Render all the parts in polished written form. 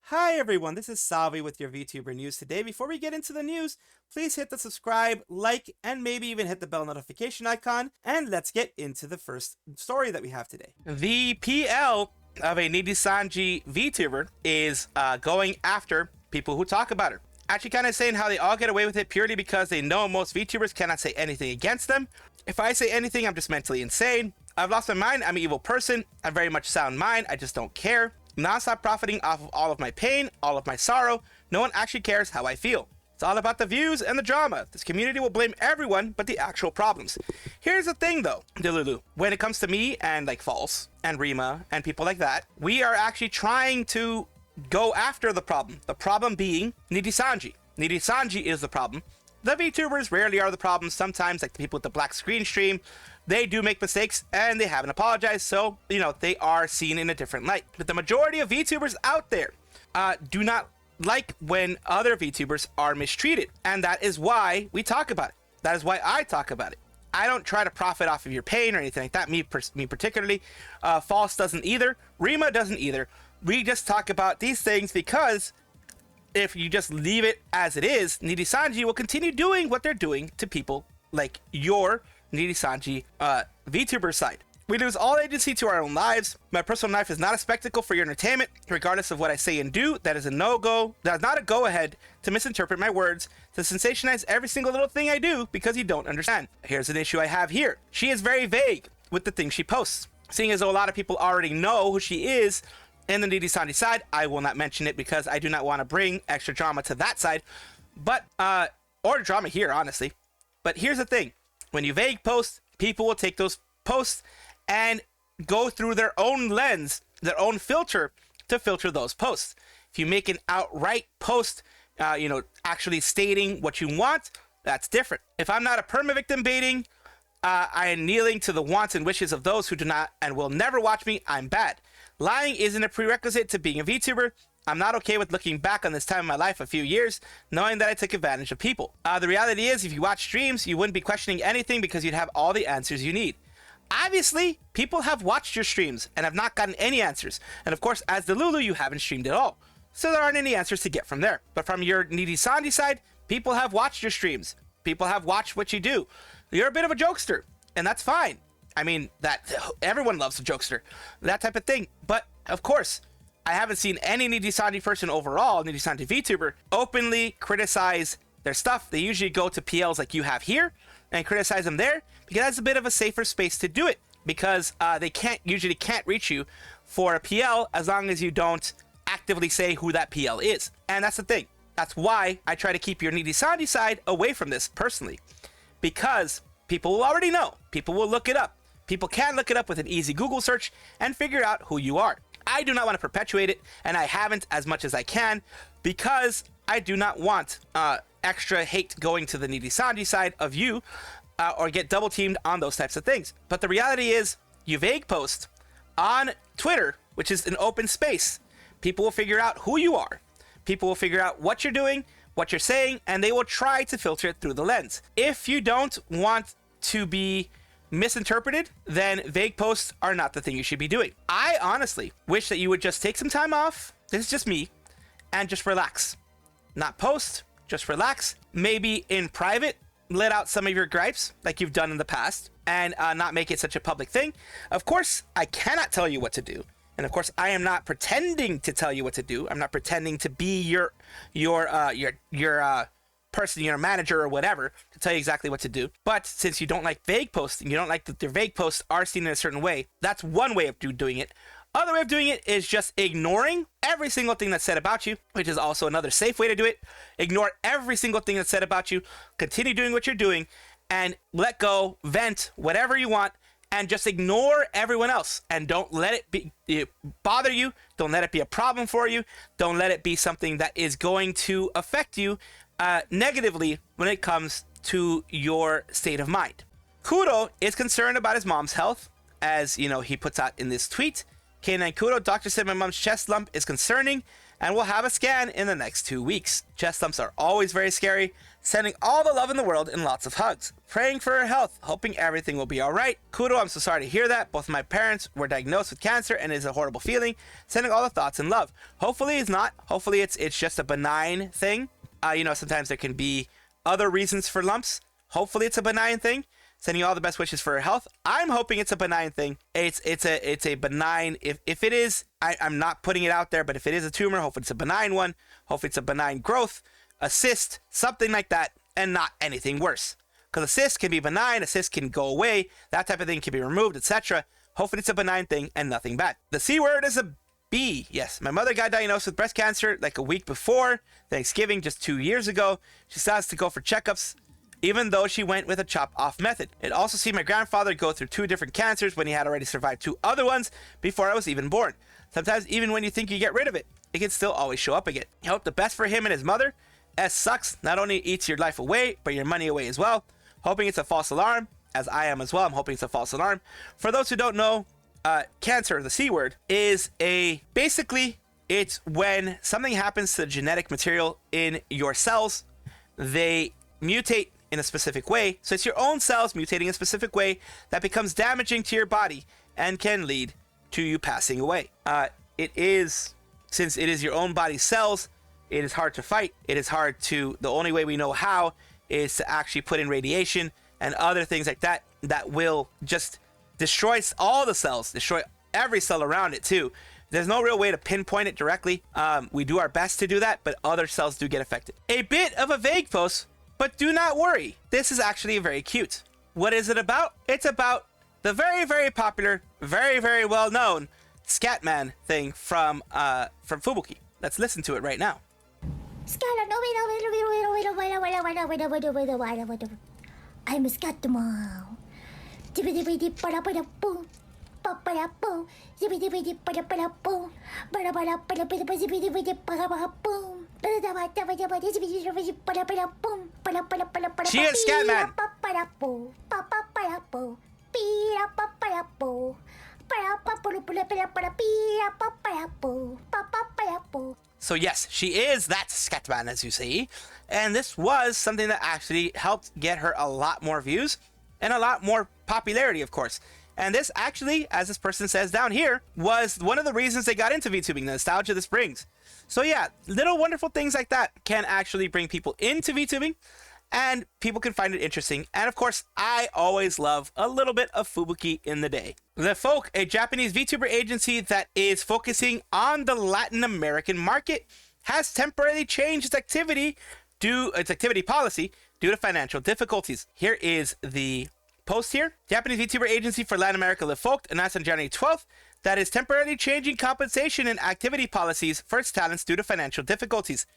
Hi everyone, this is Salvi with your VTuber news today. Before we get into the news, please hit the subscribe, like, and maybe even hit the bell notification icon, and let's get into the first story that we have today. The PL of a Nijisanji VTuber is going after people who talk about her. Actually kind of saying how they all get away with it purely because they know most VTubers cannot say anything against them. If I say anything, I'm just mentally insane. I've lost my mind, I'm an evil person, I'm very much sound mind, I just don't care. Non-stop profiting off of all of my pain, all of my sorrow. No one actually cares how I feel. It's all about the views and the drama. This community will blame everyone but the actual problems. Here's the thing though, Delulu. When it comes to me and like False and Rima and people like that, we are actually trying to go after the problem. The problem being Nijisanji. Nijisanji is the problem. The VTubers rarely are the problem. Sometimes, like the people with the black screen stream, they do make mistakes and they haven't apologized, so, you know, they are seen in a different light. But the majority of VTubers out there do not like when other VTubers are mistreated, and that is why we talk about it. That is why I talk about it. I don't try to profit off of your pain or anything like that, me particularly. False doesn't either. Rima doesn't either. We just talk about these things because if you just leave it as it is, Nijisanji will continue doing what they're doing to people like your Nijisanji VTuber side. We lose all agency to our own lives. My personal life is not a spectacle for your entertainment, regardless of what I say and do. That is a no-go. That is not a go-ahead to misinterpret my words, to sensationalize every single little thing I do because you don't understand. Here's an issue I have here. She is very vague with the things she posts. Seeing as though a lot of people already know who she is in the Nijisanji side, I will not mention it because I do not want to bring extra drama to that side, but or drama here, honestly. But here's the thing. When you vague post, people will take those posts and go through their own lens, their own filter to filter those posts. If you make an outright post, actually stating what you want, that's different. If I'm not a perma-victim baiting, I am kneeling to the wants and wishes of those who do not and will never watch me, I'm bad. Lying isn't a prerequisite to being a VTuber. I'm not okay with looking back on this time in my life a few years, knowing that I took advantage of people. The reality is, if you watch streams, you wouldn't be questioning anything because you'd have all the answers you need. Obviously, people have watched your streams and have not gotten any answers. And of course, as the Lulu, you haven't streamed at all. So there aren't any answers to get from there. But from your Nijisanji side, people have watched your streams. People have watched what you do. You're a bit of a jokester, and that's fine. I mean, that everyone loves a jokester, that type of thing. But of course, I haven't seen any Nijisanji person overall, Nijisanji VTuber, openly criticize their stuff. They usually go to PLs like you have here and criticize them there because that's a bit of a safer space to do it because they usually can't reach you for a PL as long as you don't actively say who that PL is. And that's the thing. That's why I try to keep your Nijisanji side away from this personally, because people will already know. People will look it up. People can look it up with an easy Google search and figure out who you are. I do not want to perpetuate it, and I haven't as much as I can because I do not want extra hate going to the Nijisanji side of you or get double teamed on those types of things. But the reality is, you vague post on Twitter, which is an open space. People will figure out who you are. People will figure out what you're doing, what you're saying, and they will try to filter it through the lens. If you don't want to be misinterpreted, then vague posts are not the thing you should be doing. I honestly wish that you would just take some time off, this is just me, and just relax. Not post, just relax. Maybe in private, let out some of your gripes like you've done in the past and not make it such a public thing. Of course, I cannot tell you what to do. And of course, I am not pretending to tell you what to do. I'm not pretending to be your person, your manager or whatever, to tell you exactly what to do. But since you don't like vague posting, you don't like that their vague posts are seen in a certain way, that's one way of doing it. Other way of doing it is just ignoring every single thing that's said about you, which is also another safe way to do it. Ignore every single thing that's said about you, continue doing what you're doing, and let go, vent, whatever you want, and just ignore everyone else. And don't let it bother you. Don't let it be a problem for you. Don't let it be something that is going to affect you negatively when it comes to your state of mind. Kuro is concerned about his mom's health, as you know, he puts out in this tweet. K9Kuro, doctor said my mom's chest lump is concerning and will have a scan in the next 2 weeks. Chest lumps are always very scary. Sending all the love in the world and lots of hugs. Praying for her health, hoping everything will be alright. Kuro, I'm so sorry to hear that. Both of my parents were diagnosed with cancer and it is a horrible feeling. Sending all the thoughts and love. Hopefully it's not. Hopefully it's just a benign thing. You know, sometimes there can be other reasons for lumps. Hopefully it's a benign thing. Sending you all the best wishes for her health. I'm hoping it's a benign thing. It's a benign. If it is, I'm not putting it out there, but if it is a tumor, hopefully it's a benign one. Hopefully it's a benign growth, a cyst, something like that, and not anything worse. Because a cyst can be benign, a cyst can go away, that type of thing can be removed, etc. Hopefully it's a benign thing and nothing bad. The C word is a B. Yes, my mother got diagnosed with breast cancer like a week before Thanksgiving, just 2 years ago. She still has to go for checkups, even though she went with a chop-off method. It also seen my grandfather go through 2 different cancers when he had already survived 2 other ones before I was even born. Sometimes even when you think you get rid of it, it can still always show up again. I hope the best for him and his mother. S sucks, not only eats your life away, but your money away as well. Hoping it's a false alarm, as I am as well. I'm hoping it's a false alarm. For those who don't know, cancer, the C word, is basically, it's when something happens to the genetic material in your cells. They mutate in a specific way. So it's your own cells mutating in a specific way that becomes damaging to your body and can lead to you passing away. Since it is your own body cells, it is hard to fight. It is hard to, the only way we know how is to actually put in radiation and other things like that that will just destroy all the cells, destroy every cell around it too. There's no real way to pinpoint it directly. We do our best to do that, but other cells do get affected. A bit of a vague post, but do not worry. This is actually very cute. What is it about? It's about the very, very popular, very, very well-known scatman thing from Fubuki. Let's listen to it right now. I'm a scatman. She is scatman. So yes, she is that scatman, as you see, and this was something that actually helped get her a lot more views and a lot more popularity, of course. And this actually, as this person says down here, was one of the reasons they got into VTubing, the nostalgia this brings. So yeah, little wonderful things like that can actually bring people into VTubing, and people can find it interesting. And of course, I always love a little bit of Fubuki in the day. LeFolk, a Japanese VTuber agency that is focusing on the Latin American market, has temporarily changed its activity policy due to financial difficulties. Here is the post here. Japanese VTuber agency for Latin America LeFolk announced on January 12th that is temporarily changing compensation and activity policies for its talents due to financial difficulties.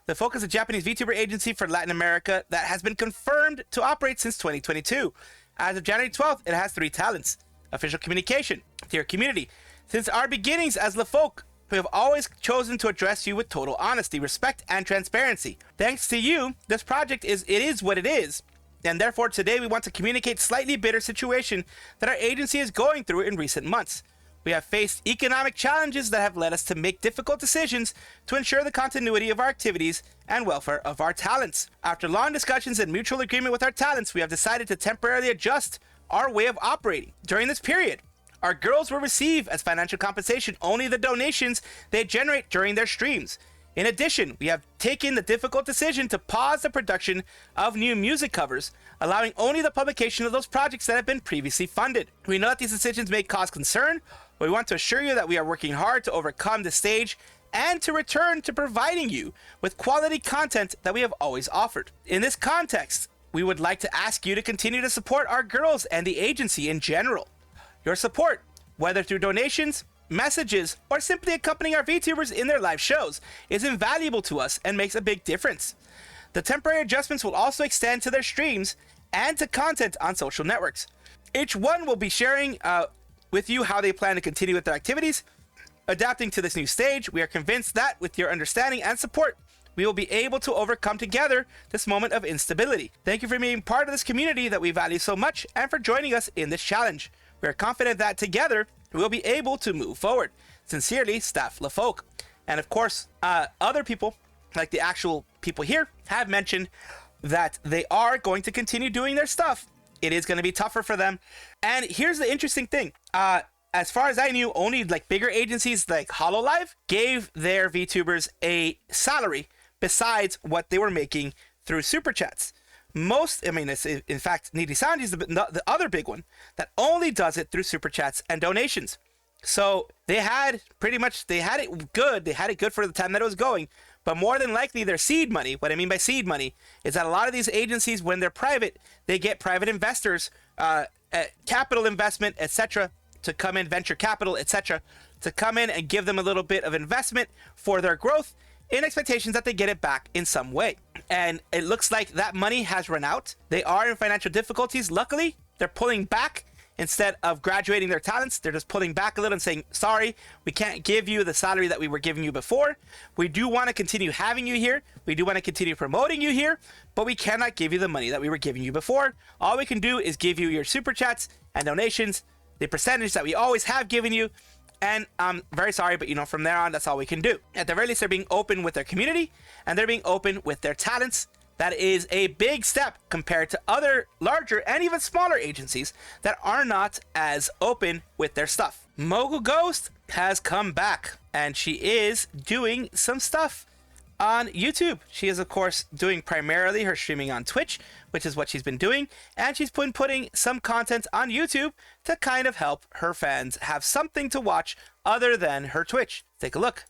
LeFolk is a Japanese VTuber agency for Latin America that has been confirmed to operate since 2022. As of January 12th, it has 3 talents. Official communication. Dear community, since our beginnings as LeFolk, we have always chosen to address you with total honesty, respect, and transparency. Thanks to you, this project is what it is, and therefore today we want to communicate slightly bitter situation that our agency is going through in recent months. We have faced economic challenges that have led us to make difficult decisions to ensure the continuity of our activities and welfare of our talents. After long discussions and mutual agreement with our talents, we have decided to temporarily adjust our way of operating. During this period, our girls will receive as financial compensation only the donations they generate during their streams. In addition, we have taken the difficult decision to pause the production of new music covers, allowing only the publication of those projects that have been previously funded. We know that these decisions may cause concern, but we want to assure you that we are working hard to overcome this stage and to return to providing you with quality content that we have always offered. In this context, we would like to ask you to continue to support our girls and the agency in general. Your support, whether through donations, messages, or simply accompanying our VTubers in their live shows, is invaluable to us and makes a big difference. The temporary adjustments will also extend to their streams and to content on social networks. Each one will be sharing with you how they plan to continue with their activities. Adapting to this new stage, we are convinced that with your understanding and support, we will be able to overcome together this moment of instability. Thank you for being part of this community that we value so much and for joining us in this challenge. We are confident that together, we will be able to move forward. Sincerely, Staff LeFolk. And of course, other people, like the actual people here, have mentioned that they are going to continue doing their stuff. It is going to be tougher for them. And here's the interesting thing. As far as I knew, only like bigger agencies like Hololive gave their VTubers a salary besides what they were making through super chats. It's, in fact, Nijisanji is the other big one that only does it through super chats and donations. So they had it good. They had it good for the time that it was going. But more than likely, their seed money, what I mean by seed money, is that a lot of these agencies, when they're private, they get private investors, capital investment, etc., to come in, venture capital, etc., to come in and give them a little bit of investment for their growth in expectations that they get it back in some way. And it looks like that money has run out. They are in financial difficulties. Luckily, they're pulling back. Instead of graduating their talents, they're just pulling back a little and saying, sorry, we can't give you the salary that we were giving you before. We do want to continue having you here. We do want to continue promoting you here, but we cannot give you the money that we were giving you before. All we can do is give you your super chats and donations, the percentage that we always have given you. And I'm very sorry, but from there on, that's all we can do. At the very least, they're being open with their community and they're being open with their talents. That is a big step compared to other larger and even smaller agencies that are not as open with their stuff. Mogughost has come back and she is doing some stuff on YouTube. She is, of course, doing primarily her streaming on Twitch, which is what she's been doing. And she's been putting some content on YouTube to kind of help her fans have something to watch other than her Twitch. Take a look.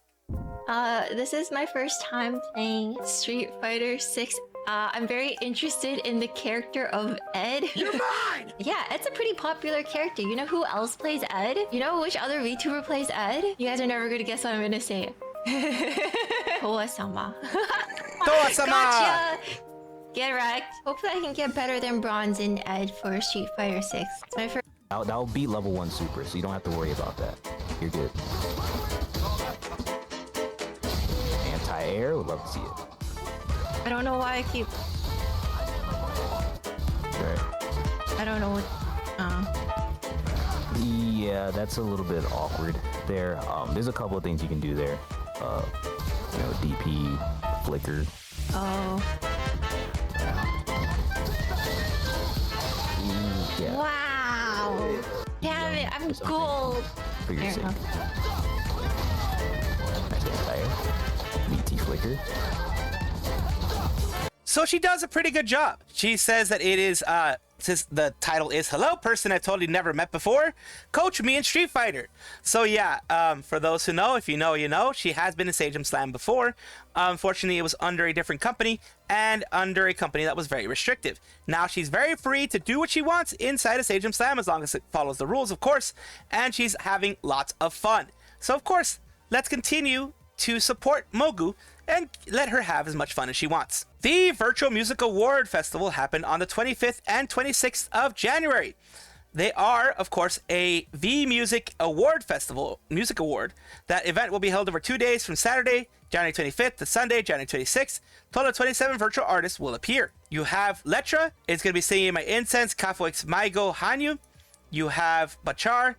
This is my first time playing Street Fighter 6. I'm very interested in the character of Ed. You're mine! Yeah, Ed's a pretty popular character. You know who else plays Ed? You know which other VTuber plays Ed? You guys are never gonna guess what I'm gonna say. Toa-sama. Toa-sama! Gotcha! Get wrecked. Hopefully I can get better than bronze in Ed for Street Fighter 6. It's my first. That'll beat level 1 super, so you don't have to worry about that. You're good. Anti-air, would love to see it. I don't know why I keep. Right. I don't know what. Yeah, that's a little bit awkward there. There's a couple of things you can do there. DP, flicker. Oh. Yeah. Wow. Damn it, I'm gold. For your There sake. you Nice anti-air. BT flicker. So she does a pretty good job. She says that it is, since the title is Hello Person I've Totally Never Met Before, Coach Me in Street Fighter. So yeah, for those who know, if you know, you know, she has been in Sajam Slam before. Unfortunately, it was under a different company and under a company that was very restrictive. Now she's very free to do what she wants inside of Sajam Slam as long as it follows the rules, of course, and she's having lots of fun. So of course, let's continue to support Mogu and let her have as much fun as she wants. The VirtualMusic Award Festival happened on the 25th and 26th of January. They are, of course, a VMusic Award Festival, music award. That event will be held over 2 days from Saturday, January 25th to Sunday, January 26th. Total of 27 virtual artists will appear. You have Letra, is going to be singing My Incense, Kafoix Maigo Hanyu. You have Bakar,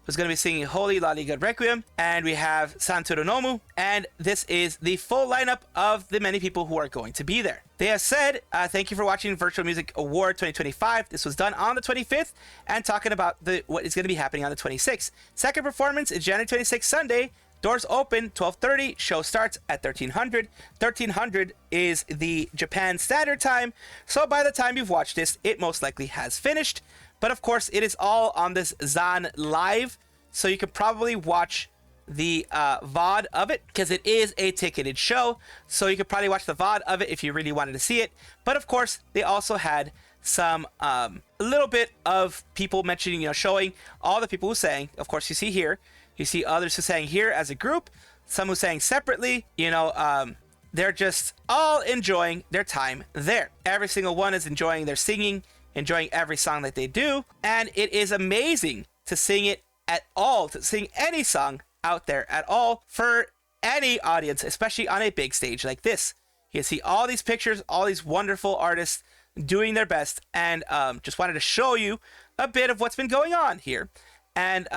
who's going to be singing Holy Lali God Requiem, and we have Santoro Nomu, and this is the full lineup of the many people who are going to be there. They have said, thank you for watching Virtual Music Award 2025. This was done on the 25th, and talking about what is going to be happening on the 26th. Second performance is January 26th, Sunday. Doors open 12:30. Show starts at 1300. 1300 is the Japan Standard Time, so by the time you've watched this, it most likely has finished. But of course, it is all on this Zan Live, so you could probably watch the VOD of it, because it is a ticketed show, so you could probably watch the VOD of it if you really wanted to see it. But of course, they also had some, a little bit of people mentioning, showing all the people who sang. Of course, you see here, you see others who sang here as a group, some who sang separately, they're just all enjoying their time there. Every single one is enjoying their singing, enjoying every song that they do, and it is amazing to sing it at all, to sing any song out there at all for any audience, especially on a big stage like this. You see all these pictures, all these wonderful artists doing their best, and just wanted to show you a bit of what's been going on here. And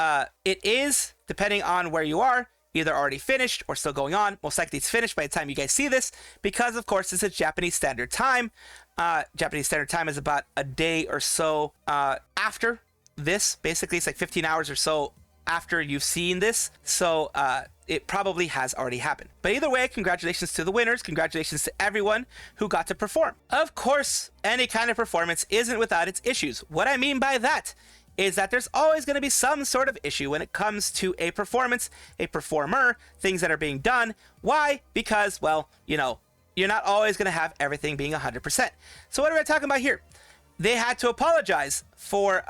it is, depending on where you are, either already finished or still going on. Most likely it's finished by the time you guys see this, because of course this is Japanese Standard Time. Japanese Standard Time is about a day or so after this. Basically, it's like 15 hours or so after you've seen this. So it probably has already happened. But either way, congratulations to the winners. Congratulations to everyone who got to perform. Of course, any kind of performance isn't without its issues. What I mean by that is that there's always going to be some sort of issue when it comes to a performance, a performer, things that are being done. Why? Because, well, you know, you're not always going to have everything being 100%. So what are we talking about here? They had to apologize for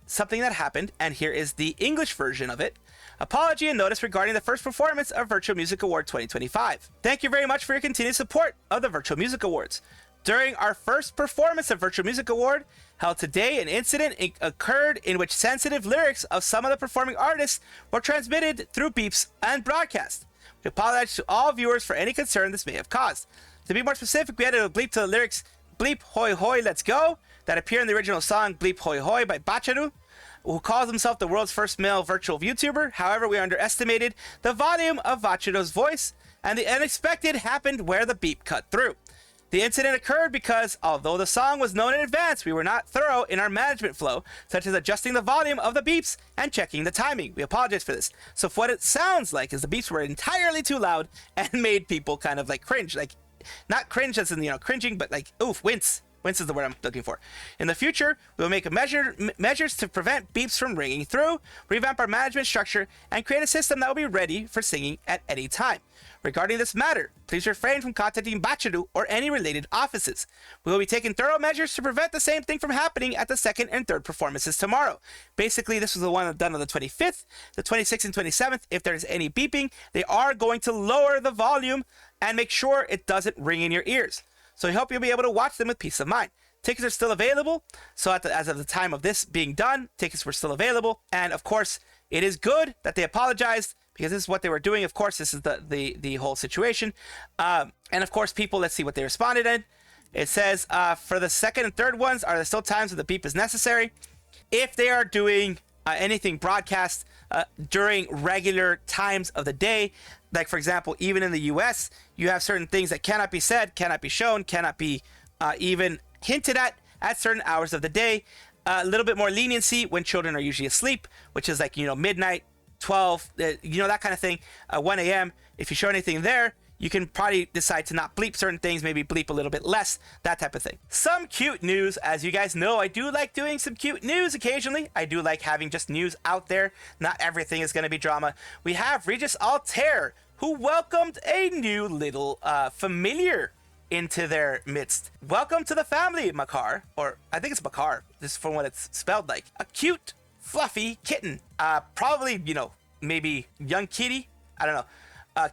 something that happened, and here is the English version of it. Apology and notice regarding the first performance of Virtual Music Award 2025. Thank you very much for your continued support of the Virtual Music Awards. During our first performance of Virtual Music Award, held today, an incident occurred in which sensitive lyrics of some of the performing artists were transmitted through beeps and broadcast. We apologize to all viewers for any concern this may have caused. To be more specific, we added a bleep to the lyrics "Bleep Hoi Hoi Let's Go" that appear in the original song "Bleep Hoi Hoi" by Bacharu, who calls himself the world's first male virtual VTuber. However, we underestimated the volume of Bacharu's voice, and the unexpected happened where the beep cut through. The incident occurred because, although the song was known in advance, we were not thorough in our management flow, such as adjusting the volume of the beeps and checking the timing. We apologize for this. So what it sounds like is the beeps were entirely too loud and made people kind of like cringe. Like, not cringe as in, you know, cringing, but like, oof, wince. Wince is the word I'm looking for. In the future, we will make measures to prevent beeps from ringing through, revamp our management structure, and create a system that will be ready for singing at any time. Regarding this matter, please refrain from contacting Bacharu or any related offices. We will be taking thorough measures to prevent the same thing from happening at the second and third performances tomorrow. Basically, this was the one done on the 25th, the 26th, and 27th. If there's any beeping, they are going to lower the volume and make sure it doesn't ring in your ears. So I hope you'll be able to watch them with peace of mind. Tickets are still available. So as of the time of this being done, tickets were still available. And of course, it is good that they apologized, because this is what they were doing. Of course, this is the whole situation. And of course, people, let's see what they responded in. It says, for the second and third ones, are there still times when the beep is necessary? If they are doing anything broadcast during regular times of the day, like for example, even in the US, you have certain things that cannot be said, cannot be shown, cannot be even hinted at certain hours of the day. A little bit more leniency when children are usually asleep, which is like, you know, midnight, 12, you know, that kind of thing, 1 a.m. If you show anything there, you can probably decide to not bleep certain things, maybe bleep a little bit less, that type of thing. Some cute news. As you guys know, I do like doing some cute news occasionally. I do like having just news out there. Not everything is going to be drama. We have Regis Altare, who welcomed a new little familiar into their midst. Welcome to the family, Makar. Or I think it's Makar, this is from what it's spelled like. A cute, fluffy kitten. Probably, you know, maybe young kitty. I don't know.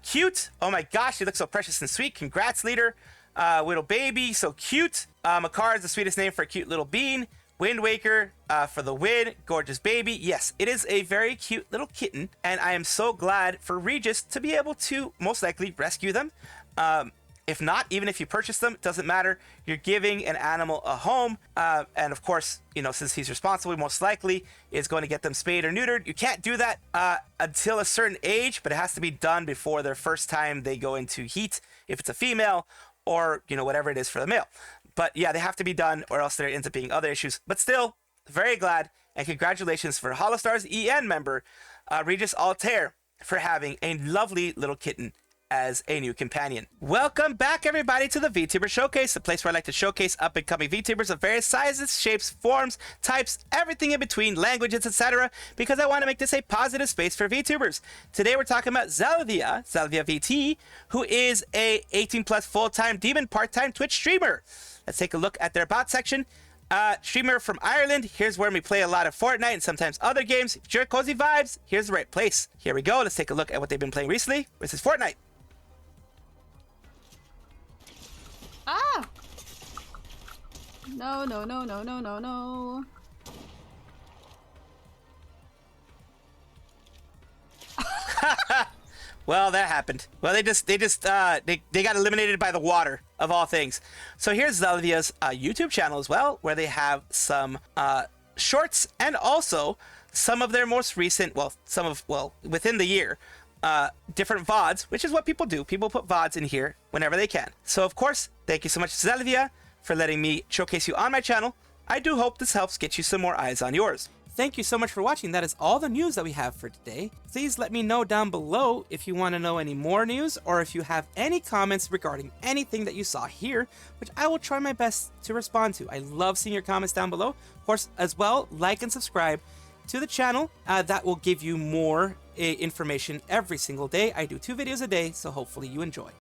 Cute. Oh my gosh, she looks so precious and sweet. Congrats, leader. Little baby, so cute. Makar is the sweetest name for a cute little bean. Wind Waker for the win. Gorgeous baby. Yes, it is a very cute little kitten, and I am so glad for Regis to be able to most likely rescue them. If not, even if you purchase them, it doesn't matter. You're giving an animal a home. And of course, you know, since he's responsible, most likely is going to get them spayed or neutered. You can't do that until a certain age, but it has to be done before their first time they go into heat, if it's a female, or, you know, whatever it is for the male. But yeah, they have to be done, or else there ends up being other issues. But still, very glad, and congratulations for Holostars EN member, Regis Altare, for having a lovely little kitten as a new companion. Welcome back, everybody, to the VTuber Showcase, the place where I like to showcase up-and-coming VTubers of various sizes, shapes, forms, types, everything in between, languages, etc., because I want to make this a positive space for VTubers. Today we're talking about Xellvia VT, who is a 18+ full-time demon part-time Twitch streamer. Let's take a look at their about section. Streamer from Ireland. Here's where we play a lot of Fortnite and sometimes other games. If you're cozy vibes, here's the right place. Here we go. Let's take a look at what they've been playing recently. This is Fortnite. Ah! No, no, no, no, no, no, no. Well, that happened. Well, they got eliminated by the water, of all things. So here's Xellvia's YouTube channel as well, where they have some shorts and also some of their most recent, within the year, different VODs, which is what people do. People put VODs in here whenever they can. So, of course, thank you so much, Xellvia, for letting me showcase you on my channel. I do hope this helps get you some more eyes on yours. Thank you so much for watching. That is all the news that we have for today. Please let me know down below if you want to know any more news or if you have any comments regarding anything that you saw here, which I will try my best to respond to. I love seeing your comments down below. Of course, as well, like and subscribe to the channel. That will give you more information every single day. I do 2 videos a day, so hopefully you enjoy.